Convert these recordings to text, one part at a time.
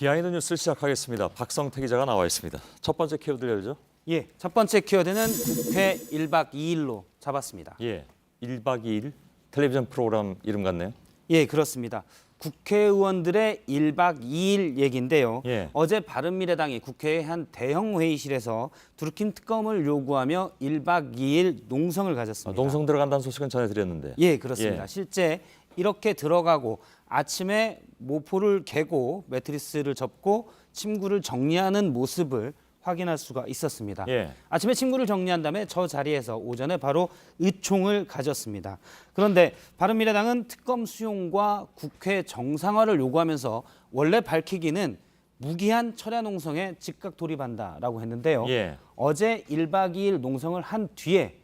비하인드 뉴스를 시작하겠습니다. 박성태 기자가 나와 있습니다. 첫 번째 키워드 열죠? 예, 첫 번째 키워드는 국회 1박 2일로 잡았습니다. 예, 1박 2일 텔레비전 프로그램 이름 같네요. 예, 그렇습니다. 국회의원들의 1박 2일 얘기인데요. 예. 어제 바른미래당이 국회의 한 대형 회의실에서 드루킹 특검을 요구하며 1박 2일 농성을 가졌습니다. 농성 들어간다는 소식은 전해드렸는데. 예, 그렇습니다. 예. 실제 이렇게 들어가고 아침에 모포를 개고 매트리스를 접고 침구를 정리하는 모습을 확인할 수가 있었습니다. 예. 아침에 침구를 정리한 다음에 저 자리에서 오전에 바로 의총을 가졌습니다. 그런데 바른미래당은 특검 수용과 국회 정상화를 요구하면서 원래 밝히기는 무기한 철야 농성에 즉각 돌입한다라고 했는데요. 예. 어제 1박 2일 농성을 한 뒤에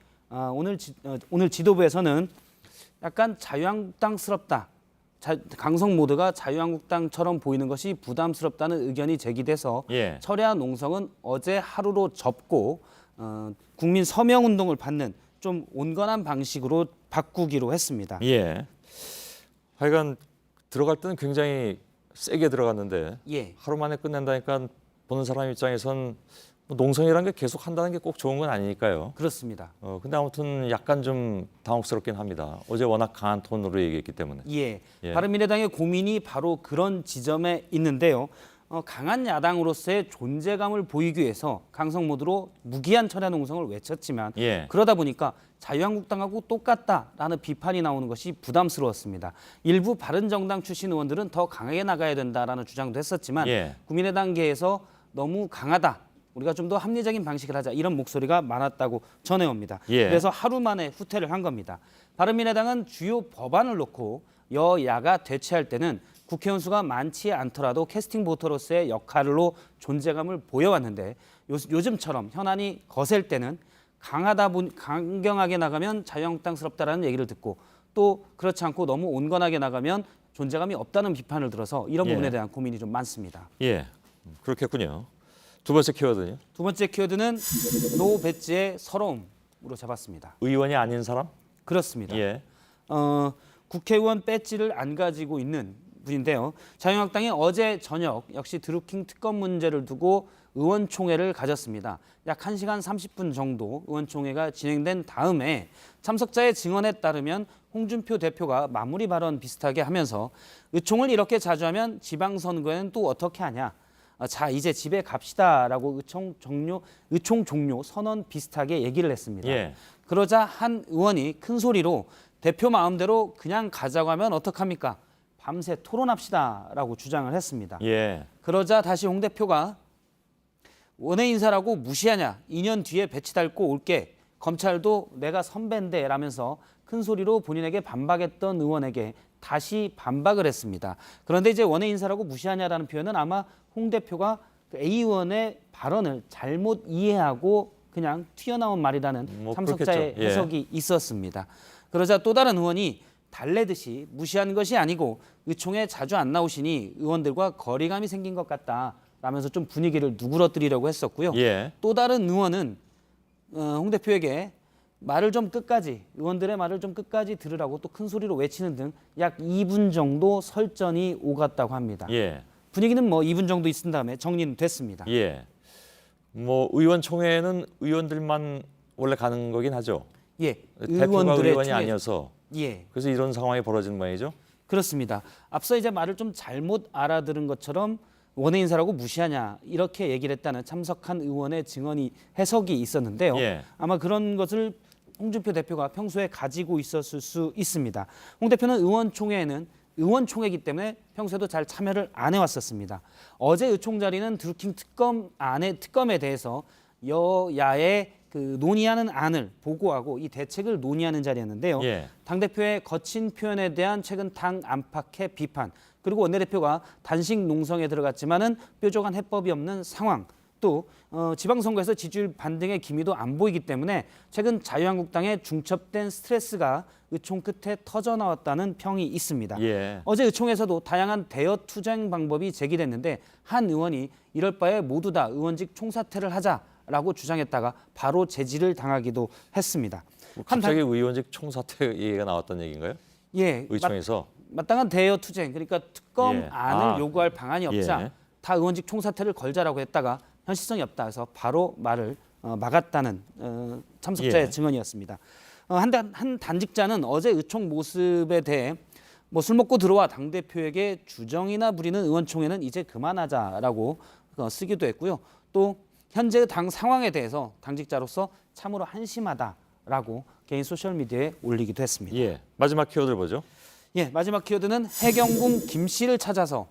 오늘 지도부에서는 약간 자유한국당스럽다. 강성 모드가 자유한국당처럼 보이는 것이 부담스럽다는 의견이 제기돼서 예. 철야 농성은 어제 하루로 접고 국민 서명 운동을 받는 좀 온건한 방식으로 바꾸기로 했습니다. 예. 하여간 들어갈 때는 굉장히 세게 들어갔는데 예. 하루 만에 끝낸다니까 보는 사람 입장에선 뭐 농성이라는 게 계속 한다는 게 꼭 좋은 건 아니니까요. 그렇습니다. 근데 아무튼 약간 좀 당혹스럽긴 합니다. 어제 워낙 강한 톤으로 얘기했기 때문에. 예. 예. 바른미래당의 고민이 바로 그런 지점에 있는데요. 강한 야당으로서의 존재감을 보이기 위해서 강성 모드로 무기한 철야 농성을 외쳤지만 예. 그러다 보니까 자유한국당하고 똑같다라는 비판이 나오는 것이 부담스러웠습니다. 일부 바른정당 출신 의원들은 더 강하게 나가야 된다라는 주장도 했었지만 예. 국민의당계에서 너무 강하다. 우리가 좀 더 합리적인 방식을 하자 이런 목소리가 많았다고 전해옵니다. 예. 그래서 하루 만에 후퇴를 한 겁니다. 바른미래당은 주요 법안을 놓고 여야가 대치할 때는 국회의원 수가 많지 않더라도 캐스팅 보터로서의 역할로 존재감을 보여왔는데 요즘처럼 현안이 거셀 때는 강경하게 나가면 자유한국당스럽다라는 얘기를 듣고 또 그렇지 않고 너무 온건하게 나가면 존재감이 없다는 비판을 들어서 이런 예. 부분에 대한 고민이 좀 많습니다. 예. 그렇겠군요. 두 번째 키워드는요? 두 번째 키워드는 노 배지의 서러움으로 잡았습니다. 의원이 아닌 사람? 그렇습니다. 예. 국회의원 배지를 안 가지고 있는 분인데요. 자유한국당이 어제 저녁 역시 드루킹 특검 문제를 두고 의원총회를 가졌습니다. 약 1시간 30분 정도 의원총회가 진행된 다음에 참석자의 증언에 따르면 홍준표 대표가 마무리 발언 비슷하게 하면서 의총을 이렇게 자주 하면 지방선거에는 또 어떻게 하냐. 자 이제 집에 갑시다라고 의총 종료 선언 비슷하게 얘기를 했습니다. 예. 그러자 한 의원이 큰 소리로 대표 마음대로 그냥 가자고 하면 어떡합니까? 밤새 토론합시다라고 주장을 했습니다. 예. 그러자 다시 홍 대표가 원외 인사라고 무시하냐? 2년 뒤에 배치 달고 올게. 검찰도 내가 선배인데 라면서 큰 소리로 본인에게 반박했던 의원에게 다시 반박을 했습니다. 그런데 이제 원외 인사라고 무시하냐라는 표현은 아마 홍 대표가 A 의원의 발언을 잘못 이해하고 그냥 튀어나온 말이라는 뭐 참석자의 그렇겠죠. 예. 해석이 있었습니다. 그러자 또 다른 의원이 달래듯이 무시한 것이 아니고 의총에 자주 안 나오시니 의원들과 거리감이 생긴 것 같다 라면서 좀 분위기를 누그러뜨리려고 했었고요. 예. 또 다른 의원은 홍 대표에게 의원들의 말을 좀 끝까지 들으라고 또 큰 소리로 외치는 등 약 2분 정도 설전이 오갔다고 합니다. 예. 분위기는 뭐 2분 정도 있은 다음에 정리는 됐습니다. 예. 뭐 의원총회는 의원들만 원래 가는 거긴 하죠. 예, 대표가 의원이 총회- 아니어서 예, 그래서 이런 상황이 벌어진 모양이죠. 그렇습니다. 앞서 이제 말을 좀 잘못 알아들은 것처럼 원외 인사라고 무시하냐 이렇게 얘기를 했다는 참석한 의원의 증언이 해석이 있었는데요. 예. 아마 그런 것을 홍준표 대표가 평소에 가지고 있었을 수 있습니다. 홍 대표는 의원총회에는 의원총회이기 때문에 평소에도 잘 참여를 안 해왔었습니다. 어제 의총 자리는 드루킹 특검에 대해서 여야의 그 논의하는 안을 보고하고 이 대책을 논의하는 자리였는데요. 예. 당대표의 거친 표현에 대한 최근 당 안팎의 비판 그리고 원내대표가 단식 농성에 들어갔지만은 뾰족한 해법이 없는 상황 또 지방선거에서 지지율 반등의 기미도 안 보이기 때문에 최근 자유한국당의 중첩된 스트레스가 의총 끝에 터져나왔다는 평이 있습니다. 예. 어제 의총에서도 다양한 대여 투쟁 방법이 제기됐는데 한 의원이 이럴 바에 모두 다 의원직 총사퇴를 하자라고 주장했다가 바로 제지를 당하기도 했습니다. 갑자기 의원직 총사퇴 얘기가 나왔던 얘기인가요? 예, 의총에서. 마땅한 대여 투쟁 그러니까 특검 예. 안을 요구할 방안이 없자 다 의원직 총사퇴를 걸자라고 했다가 현실성이 없다 해서 바로 말을 막았다는 참석자의 예. 증언이었습니다. 한 단직자는 어제 의총 모습에 대해 뭐 술 먹고 들어와 당대표에게 주정이나 부리는 의원총회는 이제 그만하자라고 쓰기도 했고요. 또 현재의 당 상황에 대해서 당직자로서 참으로 한심하다라고 개인 소셜미디어에 올리기도 했습니다. 예. 마지막 키워드를 보죠. 예, 마지막 키워드는 해경궁 김 씨를 찾아서로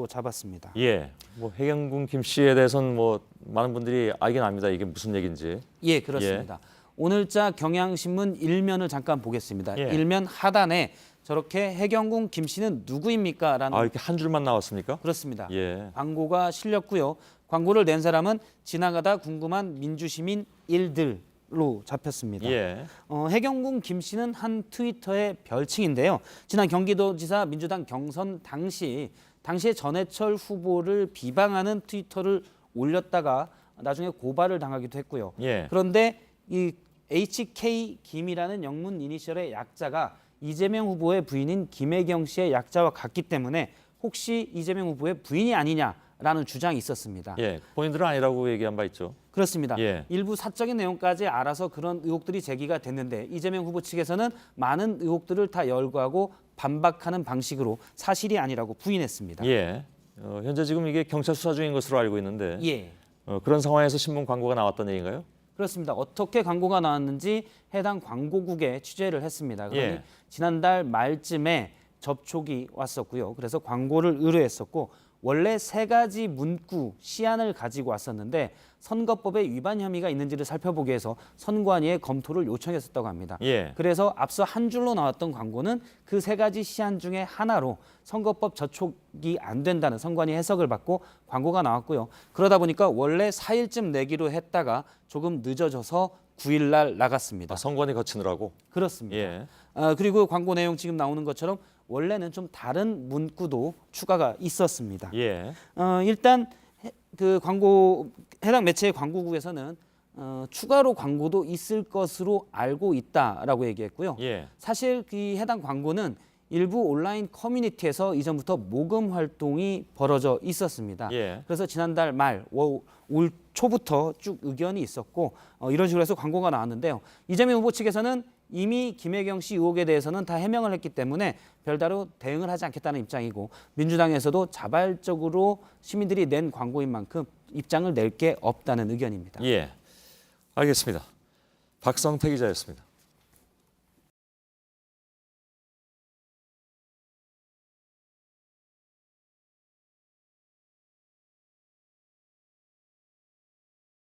잡았습니다. 예. 뭐 해경궁 김 씨에 대해서는 뭐 많은 분들이 알긴 압니다. 이게 무슨 얘기인지. 예, 그렇습니다. 오늘자 경향신문 일면을 잠깐 보겠습니다. 예. 일면 하단에 저렇게 해경궁 김 씨는 누구입니까?라는 이렇게 한 줄만 나왔습니까? 그렇습니다. 예. 광고가 실렸고요. 광고를 낸 사람은 지나가다 궁금한 민주시민 일들로 잡혔습니다. 예. 해경궁 김 씨는 한 트위터의 별칭인데요. 지난 경기도지사 민주당 경선 당시에 전해철 후보를 비방하는 트위터를 올렸다가 나중에 고발을 당하기도 했고요. 예. 그런데 이 HK 김이라는 영문 이니셜의 약자가 이재명 후보의 부인인 김혜경 씨의 약자와 같기 때문에 혹시 이재명 후보의 부인이 아니냐라는 주장이 있었습니다. 예. 본인들은 아니라고 얘기한 바 있죠. 그렇습니다. 예. 일부 사적인 내용까지 알아서 그런 의혹들이 제기가 됐는데 이재명 후보 측에서는 많은 의혹들을 다 열거하고 반박하는 방식으로 사실이 아니라고 부인했습니다. 예. 현재 지금 이게 경찰 수사 중인 것으로 알고 있는데 예. 그런 상황에서 신문 광고가 나왔다는 얘기인가요? 그렇습니다. 어떻게 광고가 나왔는지 해당 광고국에 취재를 했습니다. 그러니 예. 지난달 말쯤에 접촉이 왔었고요. 그래서 광고를 의뢰했었고 원래 3가지 문구 시안을 가지고 왔었는데 선거법에 위반 혐의가 있는지를 살펴보기 위해서 선관위에 검토를 요청했었다고 합니다. 예. 그래서 앞서 한 줄로 나왔던 광고는 그 3가지 시안 중에 하나로 선거법 저촉이 안 된다는 선관위 해석을 받고 광고가 나왔고요. 그러다 보니까 원래 4일쯤 내기로 했다가 조금 늦어져서 9일 날 나갔습니다. 선관위 거치느라고. 그렇습니다. 예. 그리고 광고 내용 지금 나오는 것처럼 원래는 좀 다른 문구도 추가가 있었습니다. 예. 일단 그 광고 해당 매체의 광고국에서는 추가로 광고도 있을 것으로 알고 있다라고 얘기했고요. 예. 사실 이 해당 광고는 일부 온라인 커뮤니티에서 이전부터 모금 활동이 벌어져 있었습니다. 예. 그래서 지난달 말 올 초부터 쭉 의견이 있었고 이런 식으로 해서 광고가 나왔는데요. 이재명 후보 측에서는 이미 김혜경 씨 의혹에 대해서는 다 해명을 했기 때문에 별다른 대응을 하지 않겠다는 입장이고 민주당에서도 자발적으로 시민들이 낸 광고인 만큼 입장을 낼 게 없다는 의견입니다. 예. 알겠습니다. 박성태 기자였습니다.